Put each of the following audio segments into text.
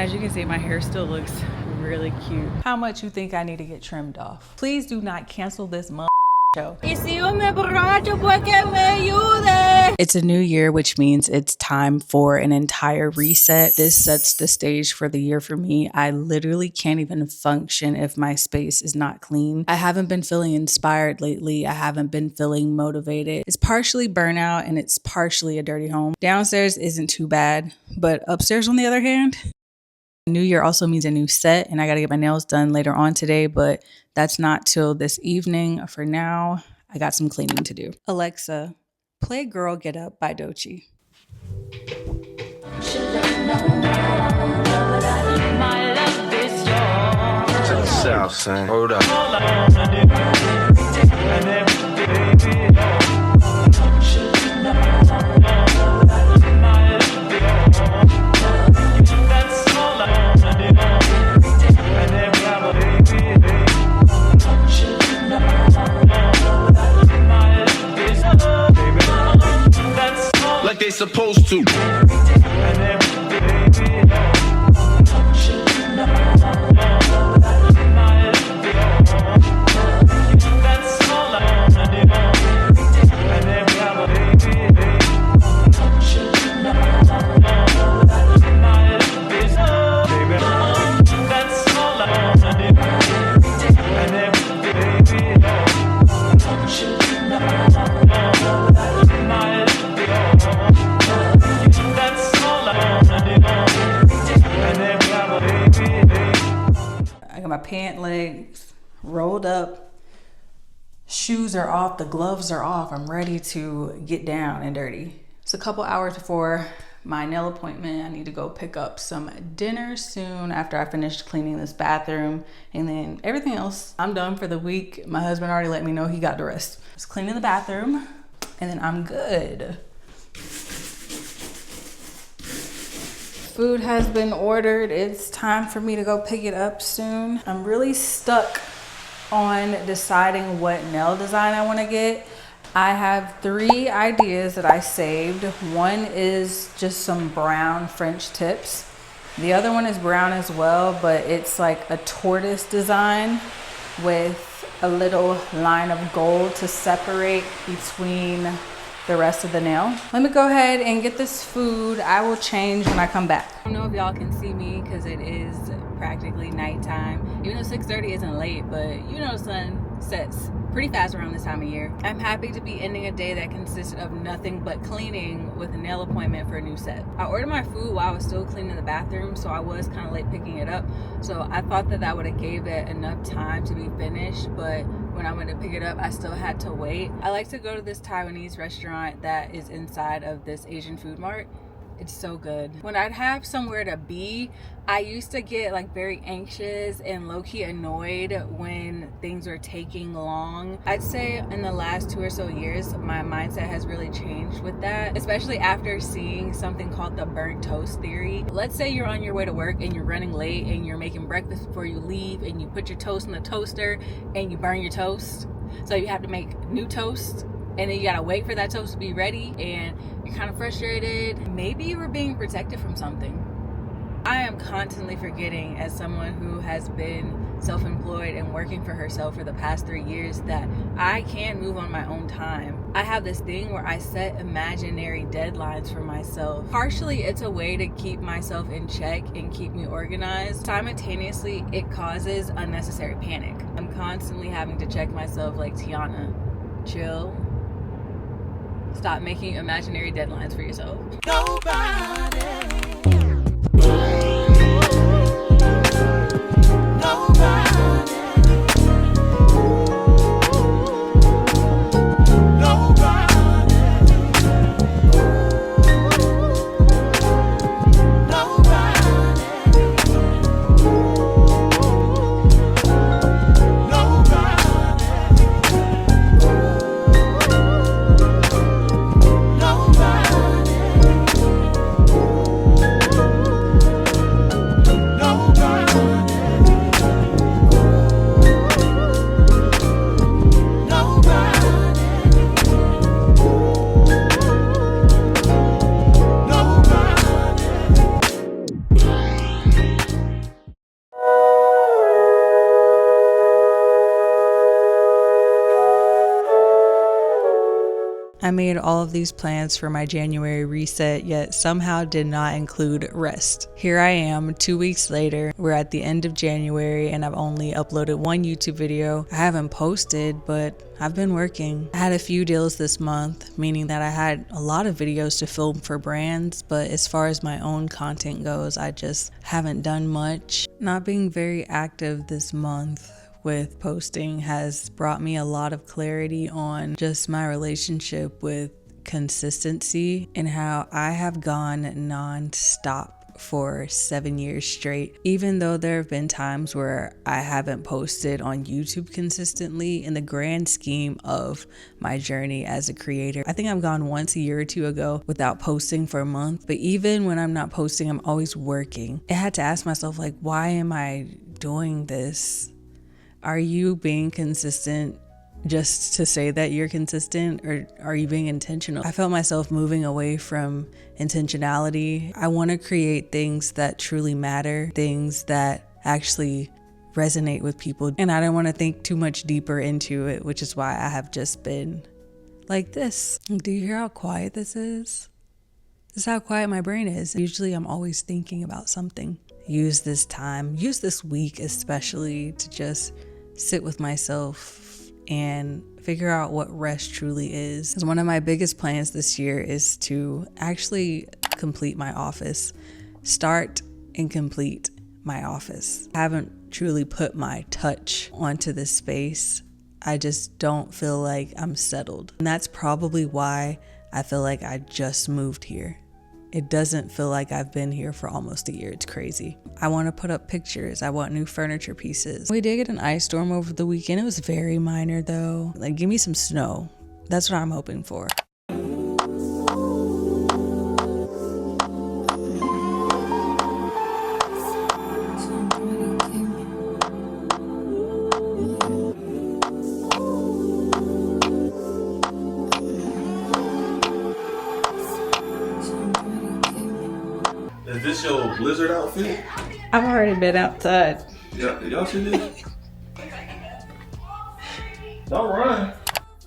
As you can see, my hair still looks really cute. How much you think I need to get trimmed off? Please do not cancel this show. It's a new year, which means it's time for an entire reset. This sets the stage for the year for me. I literally can't even function if my space is not clean. I haven't been feeling inspired lately. I haven't been feeling motivated. It's partially burnout and it's partially a dirty home. Downstairs isn't too bad, but upstairs on the other hand, New year also means a new set, and I gotta get my nails done later on today, but that's not till this evening. For now, I got some cleaning to do. Alexa, play Girl Get Up by Doechii. To the south, son. Hold up. Like they supposed to. My pant legs rolled up, shoes are off, the gloves are off. I'm ready to get down and dirty. It's a couple hours before my nail appointment. I need to go pick up some dinner soon after I finish cleaning this bathroom, and then everything else I'm done for the week. My husband already let me know he got the rest. Just cleaning the bathroom and then I'm good. Food has been ordered. It's time for me to go pick it up soon. I'm really stuck on deciding what nail design I want to get. I have 3 ideas that I saved. One is just some brown French tips. The other one is brown as well, but it's like a tortoise design with a little line of gold to separate between the rest of the nail. Let me go ahead and get this food. I will change when I come back. I don't know if y'all can see me because it is practically nighttime. Even though 6:30 isn't late, but you know the sun sets pretty fast around this time of year. I'm happy to be ending a day that consisted of nothing but cleaning with a nail appointment for a new set. I ordered my food while I was still cleaning the bathroom, so I was kind of late picking it up. So I thought that would have gave it enough time to be finished, but when I went to pick it up, I still had to wait. I like to go to this Taiwanese restaurant that is inside of this Asian food mart. It's so good. When I'd have somewhere to be, I used to get like very anxious and low-key annoyed when things were taking long. I'd say in the last 2 or so years, my mindset has really changed with that, especially after seeing something called the burnt toast theory. Let's say you're on your way to work and you're running late and you're making breakfast before you leave and you put your toast in the toaster and you burn your toast. So you have to make new toast, and then you gotta wait for that toast to be ready, and you're kind of frustrated. Maybe you were being protected from something. I am constantly forgetting, as someone who has been self-employed and working for herself for the past 3 years, that I can move on my own time. I have this thing where I set imaginary deadlines for myself. Partially, it's a way to keep myself in check and keep me organized. Simultaneously, it causes unnecessary panic. I'm constantly having to check myself like, Tiana, chill. Stop making imaginary deadlines for yourself. Nobody. Nobody. I made all of these plans for my January reset, yet somehow did not include rest. Here I am 2 weeks later. We're at the end of January and I've only uploaded one YouTube video. I haven't posted, but I've been working. I had a few deals this month, meaning that I had a lot of videos to film for brands, but as far as my own content goes, I just haven't done much. Not being very active this month with posting has brought me a lot of clarity on just my relationship with consistency and how I have gone non-stop for 7 years straight. Even though there have been times where I haven't posted on YouTube consistently, in the grand scheme of my journey as a creator, I think I've gone once a year or two ago without posting for a month. But even when I'm not posting, I'm always working. I had to ask myself, like, why am I doing this? Are you being consistent just to say that you're consistent, or are you being intentional? I felt myself moving away from intentionality. I want to create things that truly matter, things that actually resonate with people, and I don't want to think too much deeper into it, which is why I have just been like this. Do you hear how quiet this is? This is how quiet my brain is. Usually I'm always thinking about something. Use this time, use this week especially, to just sit with myself and figure out what rest truly is. Because one of my biggest plans this year is to actually complete my office. Start and complete my office. I haven't truly put my touch onto this space. I just don't feel like I'm settled. And that's probably why I feel like I just moved here. It doesn't feel like I've been here for almost a year. It's crazy. I want to put up pictures. I want new furniture pieces. We did get an ice storm over the weekend. It was very minor though. Like, give me some snow. That's what I'm hoping for. Is this your blizzard outfit? I've already been outside. Yeah, y'all see this? Don't run.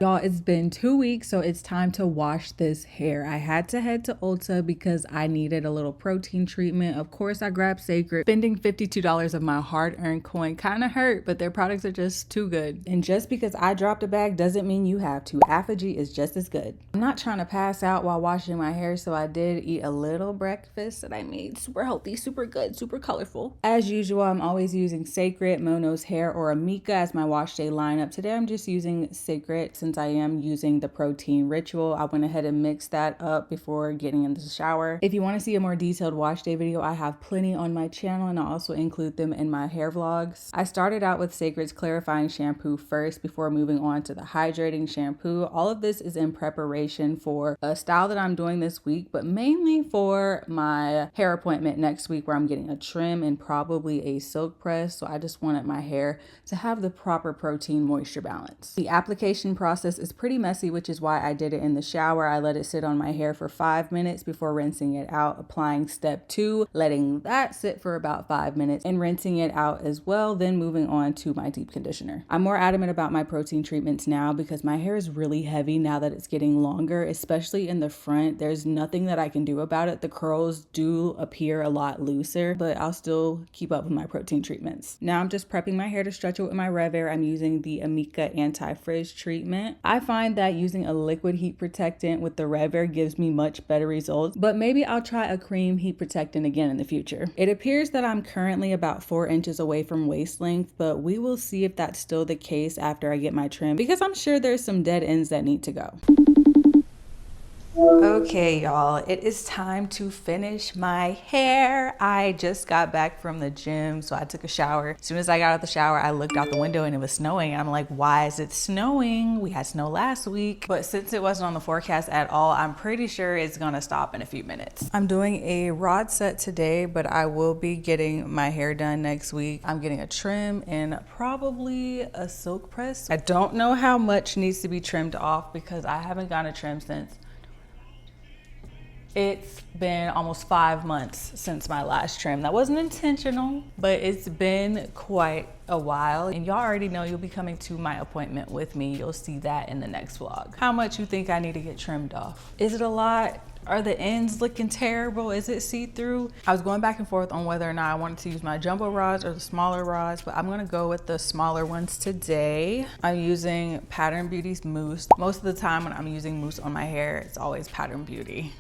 Y'all, it's been 2 weeks, so it's time to wash this hair. I had to head to Ulta because I needed a little protein treatment. Of course, I grabbed Sacred. Spending $52 of my hard-earned coin kind of hurt, but their products are just too good. And just because I dropped a bag doesn't mean you have to. Apogee is just as good. I'm not trying to pass out while washing my hair, so I did eat a little breakfast that I made. Super healthy, super good, super colorful. As usual, I'm always using Sacred, Mono's Hair, or Amika as my wash day lineup. Today, I'm just using Sacred since I am using the protein ritual. I went ahead and mixed that up before getting into the shower. If you want to see a more detailed wash day video, I have plenty on my channel, and I'll also include them in my hair vlogs. I started out with Sacred's clarifying shampoo first before moving on to the hydrating shampoo. All of this is in preparation for a style that I'm doing this week, but mainly for my hair appointment next week where I'm getting a trim and probably a silk press. So I just wanted my hair to have the proper protein moisture balance. The application process is pretty messy, which is why I did it in the shower. I let it sit on my hair for 5 minutes before rinsing it out, applying step 2, letting that sit for about 5 minutes and rinsing it out as well, then moving on to my deep conditioner. I'm more adamant about my protein treatments now because my hair is really heavy now that it's getting longer, especially in the front. There's nothing that I can do about it. The curls do appear a lot looser, but I'll still keep up with my protein treatments. Now I'm just prepping my hair to stretch it with my Rev Air. I'm using the Amika anti-frizz treatment. I find that using a liquid heat protectant with the Rev Air gives me much better results, but maybe I'll try a cream heat protectant again in the future. It appears that I'm currently about 4 inches away from waist length, but we will see if that's still the case after I get my trim, because I'm sure there's some dead ends that need to go. Okay, y'all, it is time to finish my hair. I just got back from the gym, so I took a shower. As soon as I got out of the shower, I looked out the window and it was snowing. And I'm like, why is it snowing? We had snow last week. But since it wasn't on the forecast at all, I'm pretty sure it's gonna stop in a few minutes. I'm doing a rod set today, but I will be getting my hair done next week. I'm getting a trim and probably a silk press. I don't know how much needs to be trimmed off because I haven't gotten a trim since It's been almost 5 months since my last trim. That wasn't intentional, but it's been quite a while. And y'all already know you'll be coming to my appointment with me. You'll see that in the next vlog. How much you think I need to get trimmed off? Is it a lot? Are the ends looking terrible? Is it see-through? I was going back and forth on whether or not I wanted to use my jumbo rods or the smaller rods, but I'm gonna go with the smaller ones today. I'm using Pattern Beauty's mousse. Most of the time when I'm using mousse on my hair, it's always Pattern Beauty.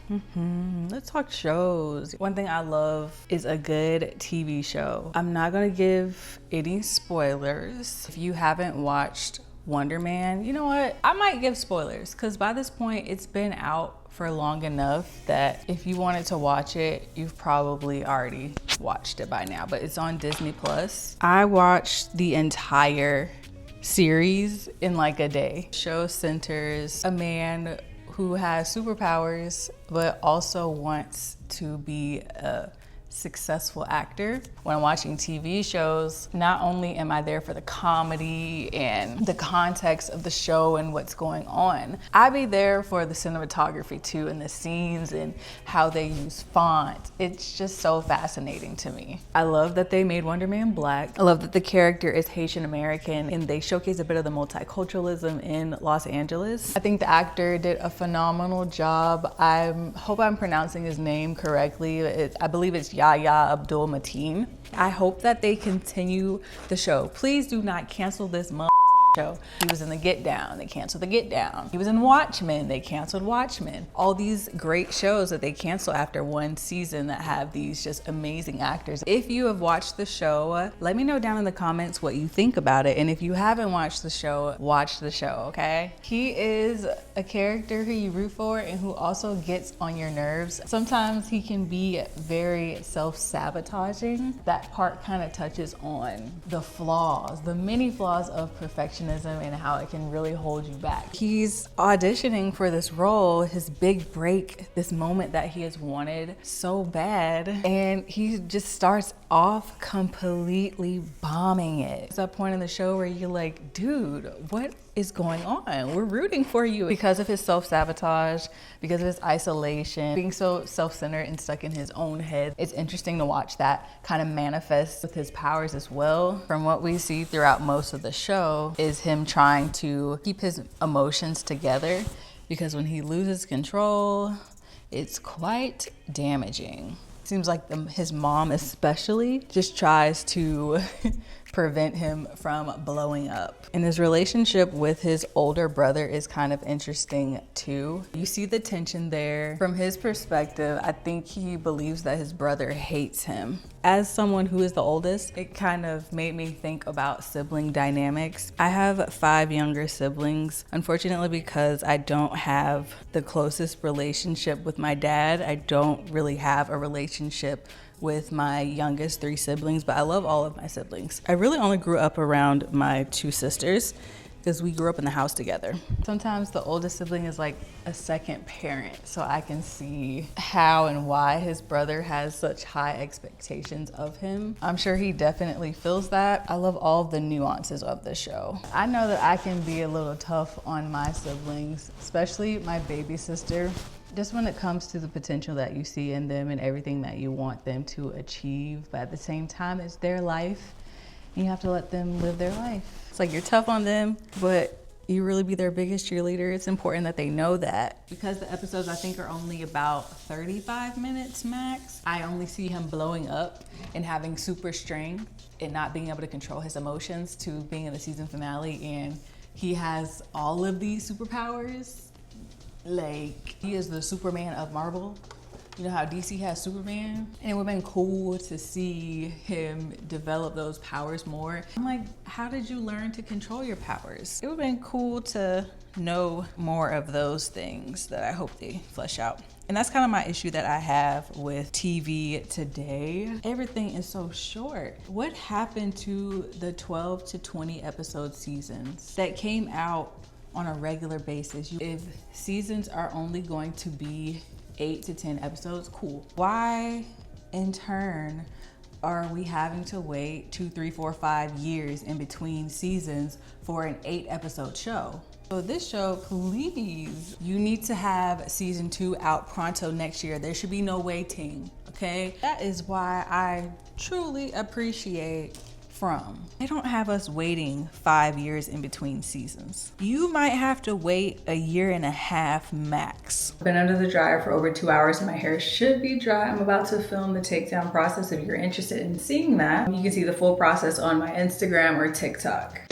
Let's talk shows. One thing I love is a good TV show. I'm not gonna give any spoilers. If you haven't watched Wonder Man, you know what? I might give spoilers because by this point it's been out for long enough that if you wanted to watch it, you've probably already watched it by now, but it's on Disney Plus. I watched the entire series in like a day. Show centers a man who has superpowers, but also wants to be a successful actor. When I'm watching TV shows, not only am I there for the comedy and the context of the show and what's going on, I be there for the cinematography too, and the scenes and how they use font. It's just so fascinating to me. I love that they made Wonder Man black. I love that the character is Haitian American and they showcase a bit of the multiculturalism in Los Angeles. I think the actor did a phenomenal job. I hope I'm pronouncing his name correctly. I believe it's Yahya Abdul-Mateen. I hope that they continue the show. Please do not cancel this show. He was in the Get Down, they canceled the Get Down. He was in Watchmen, they canceled Watchmen. All these great shows that they cancel after one season that have these just amazing actors. If you have watched the show, let me know down in the comments what you think about it. And if you haven't watched the show, watch the show, okay? He is a character who you root for and who also gets on your nerves. Sometimes he can be very self-sabotaging. That part kind of touches on the flaws, the many flaws of perfectionism and how it can really hold you back. He's auditioning for this role, his big break, this moment that he has wanted so bad, and he just starts off completely bombing it. It's that point in the show where you're like, dude, what is going on? We're rooting for you. Because of his self-sabotage, because of his isolation, being so self-centered and stuck in his own head. It's interesting to watch that kind of manifest with his powers as well. From what we see throughout most of the show is him trying to keep his emotions together, because when he loses control, it's quite damaging. Seems like his mom especially just tries to prevent him from blowing up. And his relationship with his older brother is kind of interesting too. You see the tension there. From his perspective, I think he believes that his brother hates him. As someone who is the oldest, it kind of made me think about sibling dynamics. I have 5 younger siblings. Unfortunately, because I don't have the closest relationship with my dad, I don't really have a relationship with my youngest 3 siblings, but I love all of my siblings. I really only grew up around my 2 sisters because we grew up in the house together. Sometimes the oldest sibling is like a second parent, so I can see how and why his brother has such high expectations of him. I'm sure he definitely feels that. I love all the nuances of the show. I know that I can be a little tough on my siblings, especially my baby sister. Just when it comes to the potential that you see in them and everything that you want them to achieve, but at the same time, it's their life. And you have to let them live their life. It's like you're tough on them, but you really be their biggest cheerleader. It's important that they know that. Because the episodes I think are only about 35 minutes max, I only see him blowing up and having super strength and not being able to control his emotions, to being in the season finale and he has all of these superpowers. Like, he is the Superman of Marvel. You know how DC has Superman? And it would have been cool to see him develop those powers more. I'm like, how did you learn to control your powers? It would have been cool to know more of those things that I hope they flesh out. And that's kind of my issue that I have with TV today. Everything is so short. What happened to the 12 to 20 episode seasons that came out on a regular basis? If seasons are only going to be 8 to 10 episodes, cool. Why in turn are we having to wait 2, 3, 4, 5 years in between seasons for an 8 episode show? So this show, please, you need to have season 2 out pronto next year. There should be no waiting, okay? That is why I truly appreciate From. They don't have us waiting 5 years in between seasons. You might have to wait a year and a half max. Been under the dryer for over 2 hours and my hair should be dry. I'm about to film the takedown process. If you're interested in seeing that, you can see the full process on my Instagram or TikTok.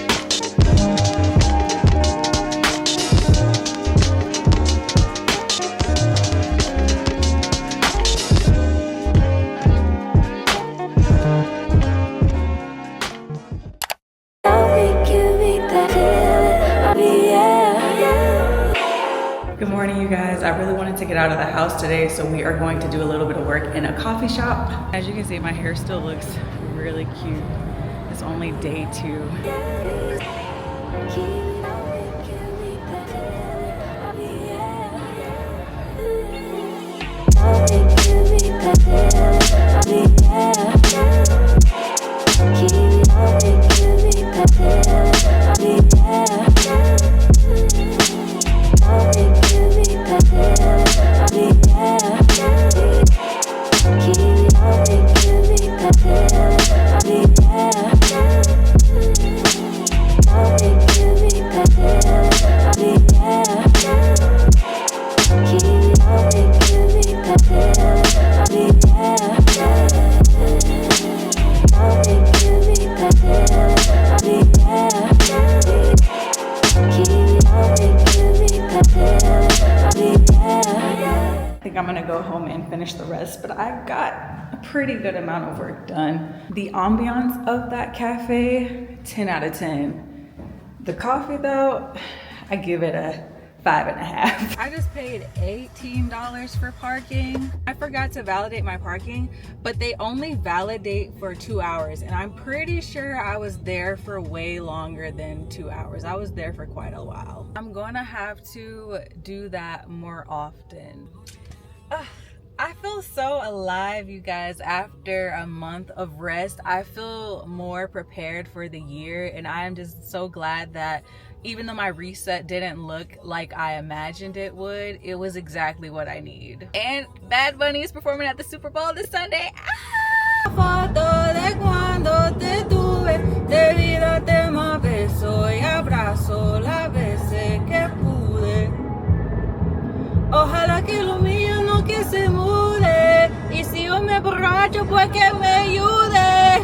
Good morning, you guys. I really wanted to get out of the house today, so we are going to do a little bit of work in a coffee shop. As you can see, my hair still looks really cute. It's only day 2. I'm gonna go home and finish the rest, but I got a pretty good amount of work done. The ambiance of that cafe, 10 out of 10. The coffee though, I give it a 5.5. I just paid $18 for parking. I forgot to validate my parking, but they only validate for 2 hours, and I'm pretty sure I was there for way longer than 2 hours. I was there for quite a while. I'm gonna have to do that more often. I feel so alive, you guys. After a month of rest, I feel more prepared for the year, and I am just so glad that even though my reset didn't look like I imagined it would, it was exactly what I need. And Bad Bunny is performing at the Super Bowl this Sunday. Foto de cuando te tuve, de vida te más beso y abrazo las veces que pude. Ojalá que lo mío no que se mude, y si yo me borracho pues que me ayude.